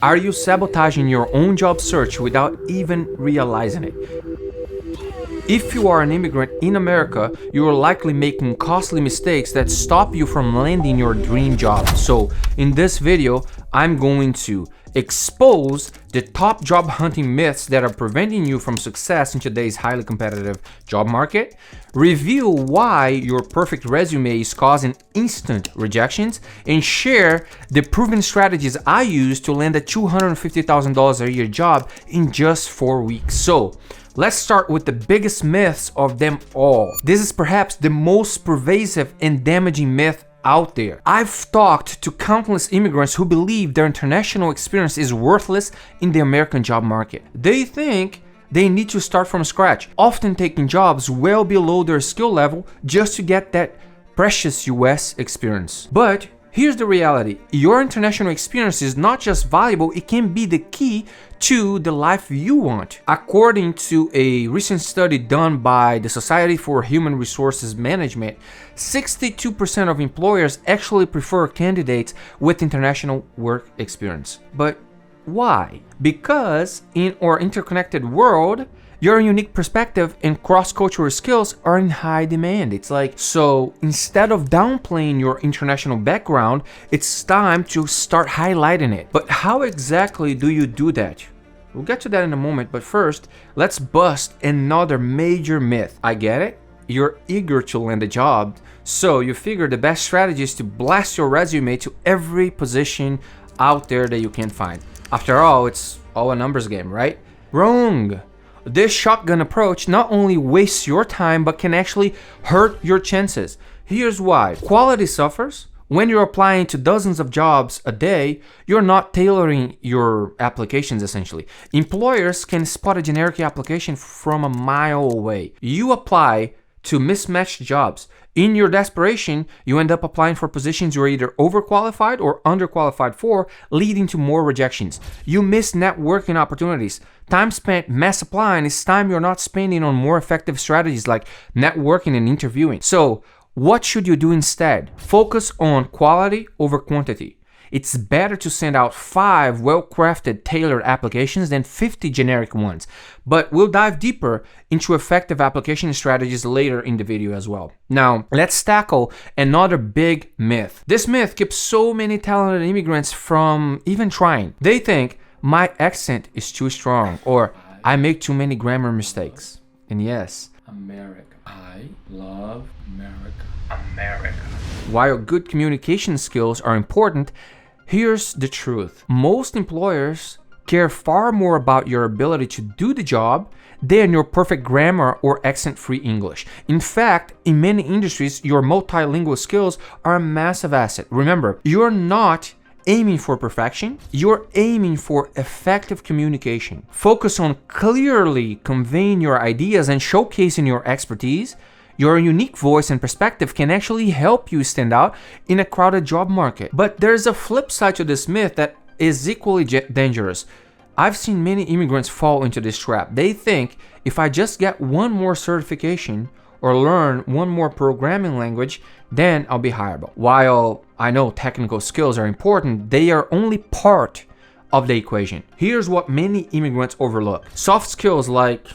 Are you sabotaging your own job search without even realizing it? If you are an immigrant in America, you are likely making costly mistakes that stop you from landing your dream job. So in this video, I'm going to expose the top job hunting myths that are preventing you from success in today's highly competitive job market, reveal why your perfect resume is causing instant rejections, and share the proven strategies I use to land a $250,000 a year job in just 4 weeks. So let's start with the biggest myths of them all. This is perhaps the most pervasive and damaging myth out there. I've talked to countless immigrants who believe their international experience is worthless in the American job market. They think they need to start from scratch, often taking jobs well below their skill level just to get that precious US experience. But here's the reality. Your international experience is not just valuable, it can be the key to the life you want. According to a recent study done by the Society for Human Resources Management, 62% of employers actually prefer candidates with international work experience. But why? Because in our interconnected world, your unique perspective and cross-cultural skills are in high demand. It's like, so instead of downplaying your international background, it's time to start highlighting it. But how exactly do you do that? We'll get to that in a moment, but first, let's bust another major myth. I get it. You're eager to land a job, so you figure the best strategy is to blast your resume to every position out there that you can find. After all, it's all a numbers game, right? Wrong. This shotgun approach not only wastes your time, but can actually hurt your chances. Here's why. Quality suffers. When you're applying to dozens of jobs a day, you're not tailoring your applications essentially. Employers can spot a generic application from a mile away. You apply to mismatched jobs. In your desperation, you end up applying for positions you're either overqualified or underqualified for, leading to more rejections. You miss networking opportunities. Time spent mass applying is time you're not spending on more effective strategies like networking and interviewing. So, what should you do instead? Focus on quality over quantity. It's better to send out 5 well-crafted, tailored applications than 50 generic ones. But we'll dive deeper into effective application strategies later in the video as well. Now, let's tackle another big myth. This myth keeps so many talented immigrants from even trying. They think, my accent is too strong, or I make too many grammar mistakes. And yes, America. I love America. America. While good communication skills are important, here's the truth. Most employers care far more about your ability to do the job than your perfect grammar or accent-free English. In fact, in many industries, your multilingual skills are a massive asset. Remember, you're not aiming for perfection, you're aiming for effective communication. Focus on clearly conveying your ideas and showcasing your expertise. Your unique voice and perspective can actually help you stand out in a crowded job market. But there's a flip side to this myth that is equally dangerous. I've seen many immigrants fall into this trap. They think if I just get one more certification or learn one more programming language, then I'll be hireable. While I know technical skills are important, they are only part of the equation. Here's what many immigrants overlook. Soft skills like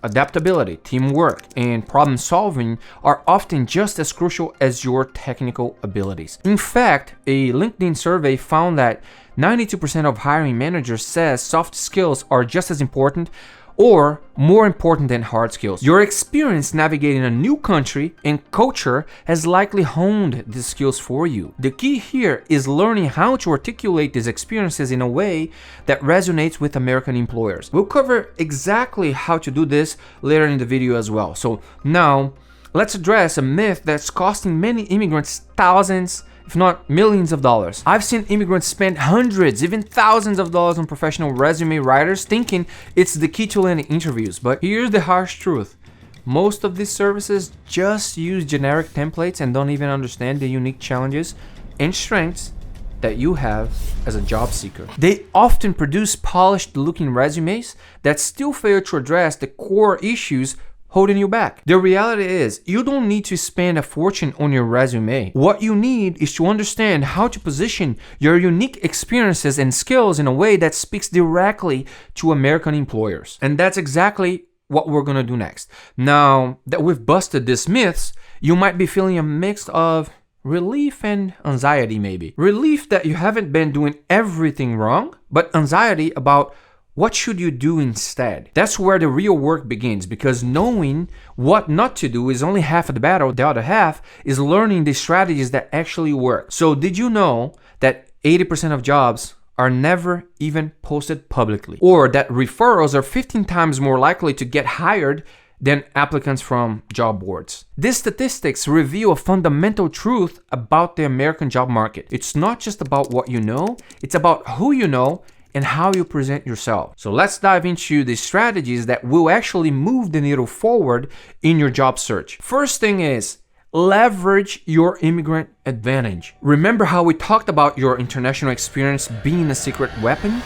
adaptability, teamwork, and problem solving are often just as crucial as your technical abilities. In fact, a LinkedIn survey found that 92% of hiring managers says soft skills are just as important or more important than hard skills. Your experience navigating a new country and culture has likely honed these skills for you. The key here is learning how to articulate these experiences in a way that resonates with American employers. We'll cover exactly how to do this later in the video as well. So now, let's address a myth that's costing many immigrants thousands, if not millions of dollars. I've seen immigrants spend hundreds, even thousands of dollars on professional resume writers thinking it's the key to landing interviews. But here's the harsh truth. Most of these services just use generic templates and don't even understand the unique challenges and strengths that you have as a job seeker. They often produce polished looking resumes that still fail to address the core issues holding you back. The reality is, you don't need to spend a fortune on your resume. What you need is to understand how to position your unique experiences and skills in a way that speaks directly to American employers. And that's exactly what we're gonna do next. Now that we've busted these myths, you might be feeling a mix of relief and anxiety maybe. Relief that you haven't been doing everything wrong, but anxiety about what should you do instead? That's where the real work begins, because knowing what not to do is only half of the battle. The other half is learning the strategies that actually work. So did you know that 80% of jobs are never even posted publicly? Or that referrals are 15 times more likely to get hired than applicants from job boards? These statistics reveal a fundamental truth about the American job market. It's not just about what you know, it's about who you know and how you present yourself. So let's dive into the strategies that will actually move the needle forward in your job search. First thing is, leverage your immigrant advantage. Remember how we talked about your international experience being a secret weapon?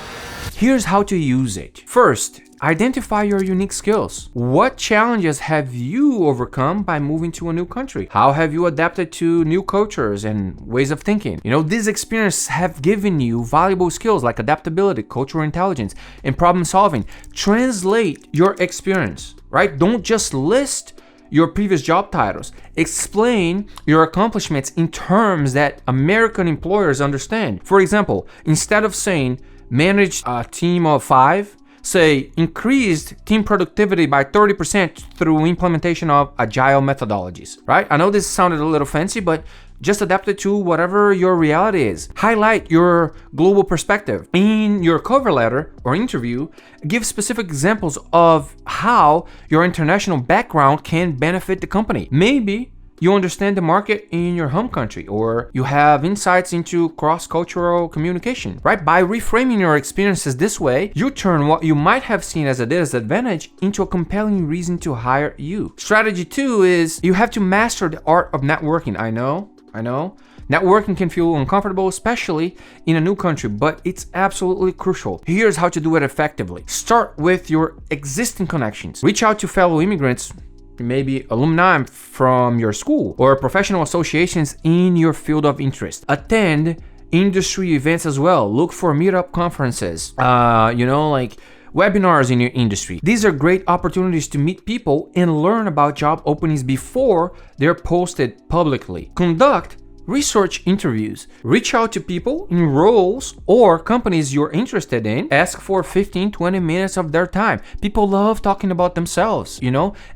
Here's how to use it. First, identify your unique skills. What challenges have you overcome by moving to a new country? How have you adapted to new cultures and ways of thinking? These experiences have given you valuable skills like adaptability, cultural intelligence, and problem solving. Translate your experience, right? Don't just list your previous job titles. Explain your accomplishments in terms that American employers understand. For example, instead of saying, managed a team of 5, say, increased team productivity by 30% through implementation of agile methodologies, right? I know this sounded a little fancy, but just adapt it to whatever your reality is. Highlight your global perspective. In your cover letter or interview, give specific examples of how your international background can benefit the company. Maybe you understand the market in your home country, or you have insights into cross-cultural communication, right? By reframing your experiences this way, you turn what you might have seen as a disadvantage into a compelling reason to hire you. Strategy 2 is you have to master the art of networking. I know. Networking can feel uncomfortable, especially in a new country, but it's absolutely crucial. Here's how to do it effectively. Start with your existing connections. Reach out to fellow immigrants, maybe alumni from your school or professional associations in your field of interest. Attend industry events as well. Look for meetup conferences, like webinars in your industry. These are great opportunities to meet people and learn about job openings before they're posted publicly. Conduct research interviews. Reach out to people in roles or companies you're interested in. Ask for 15-20 minutes of their time. People love talking about themselves,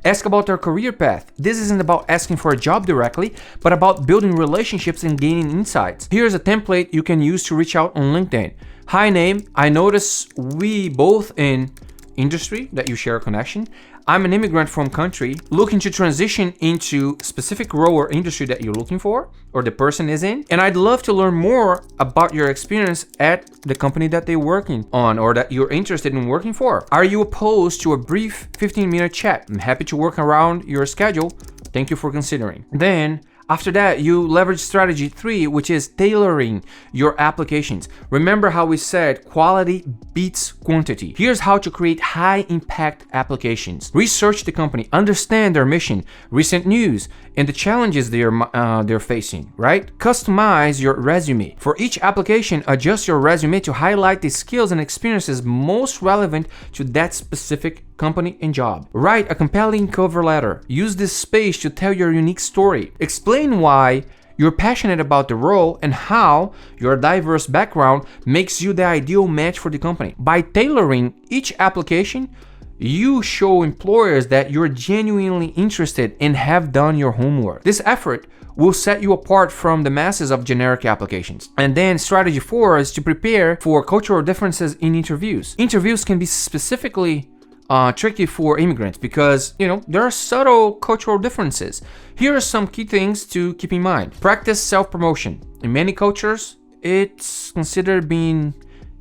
Ask about their career path. This isn't about asking for a job directly, but about building relationships and gaining insights. Here's a template you can use to reach out on LinkedIn. Hi name, I notice we both in industry that you share a connection. I'm an immigrant from country looking to transition into specific role or industry that you're looking for or the person is in. And I'd love to learn more about your experience at the company that they're working on or that you're interested in working for. Are you opposed to a brief 15-minute chat? I'm happy to work around your schedule. Thank you for considering. Then after that, you leverage strategy 3, which is tailoring your applications. Remember how we said quality beats quantity. Here's how to create high impact applications. Research the company, understand their mission, recent news, and the challenges they're facing, right? Customize your resume. For each application, adjust your resume to highlight the skills and experiences most relevant to that specific company and job. Write a compelling cover letter. Use this space to tell your unique story. Explain why you're passionate about the role and how your diverse background makes you the ideal match for the company. By tailoring each application, you show employers that you're genuinely interested and have done your homework. This effort will set you apart from the masses of generic applications. And then strategy 4 is to prepare for cultural differences in interviews. Interviews can be specifically tricky for immigrants because, there are subtle cultural differences. Here are some key things to keep in mind. Practice self-promotion. In many cultures, it's considered being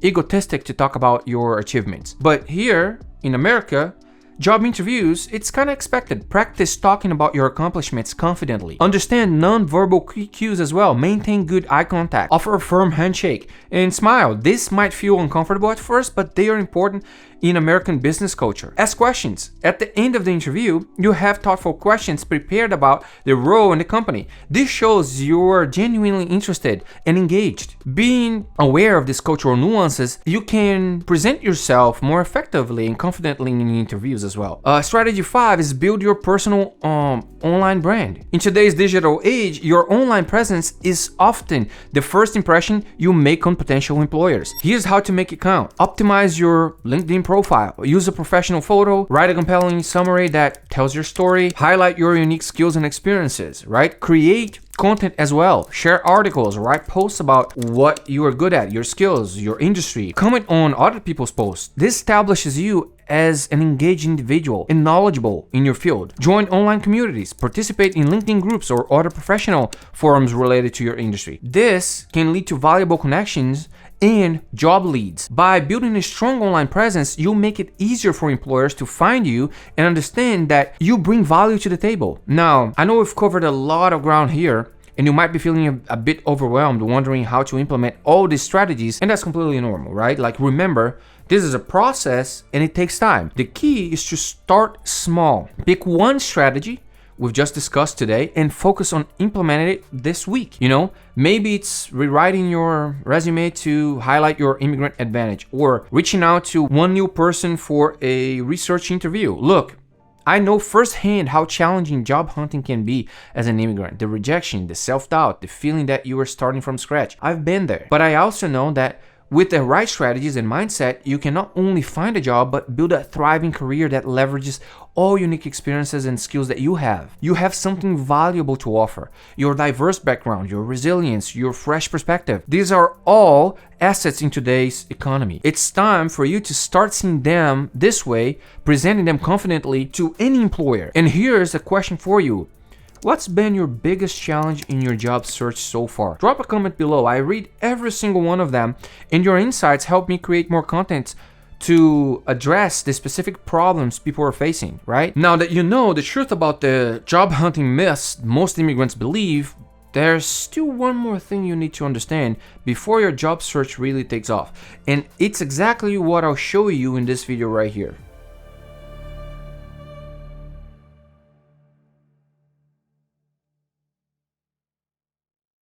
egotistic to talk about your achievements. But here in America, Job interviews, it's kind of expected. Practice talking about your accomplishments confidently. Understand non-verbal cues as well. Maintain good eye contact. Offer a firm handshake and smile. This might feel uncomfortable at first, but they are important in American business culture. Ask questions. At the end of the interview, you have thoughtful questions prepared about the role in the company. This shows you're genuinely interested and engaged. Being aware of these cultural nuances, you can present yourself more effectively and confidently in interviews as well. Strategy 5 is build your personal online brand. In today's digital age, your online presence is often the first impression you make on potential employers. Here's how to make it count. Optimize your LinkedIn profile. Use a professional photo, write a compelling summary that tells your story, highlight your unique skills and experiences, right? Create content as well. Share articles, write posts about what you are good at, your skills, your industry. Comment on other people's posts. This establishes you as an engaged individual and knowledgeable in your field. Join online communities, participate in LinkedIn groups or other professional forums related to your industry. This can lead to valuable connections and job leads. By building a strong online presence, you'll make it easier for employers to find you and understand that you bring value to the table. Now, I know we've covered a lot of ground here, and you might be feeling a bit overwhelmed, wondering how to implement all these strategies, and that's completely normal, right? Like, remember, this is a process and it takes time. The key is to start small. Pick one strategy we've just discussed today and focus on implementing it this week. Maybe it's rewriting your resume to highlight your immigrant advantage, or reaching out to one new person for a research interview. Look, I know firsthand how challenging job hunting can be as an immigrant. The rejection, the self-doubt, the feeling that you are starting from scratch. I've been there. But I also know that with the right strategies and mindset, you can not only find a job, but build a thriving career that leverages all unique experiences and skills that you have. You have something valuable to offer. Your diverse background, your resilience, your fresh perspective. These are all assets in today's economy. It's time for you to start seeing them this way, presenting them confidently to any employer. And here's a question for you. What's been your biggest challenge in your job search so far? Drop a comment below. I read every single one of them, and your insights help me create more content to address the specific problems people are facing, right? Now that you know the truth about the job hunting myths most immigrants believe, there's still one more thing you need to understand before your job search really takes off. And it's exactly what I'll show you in this video right here.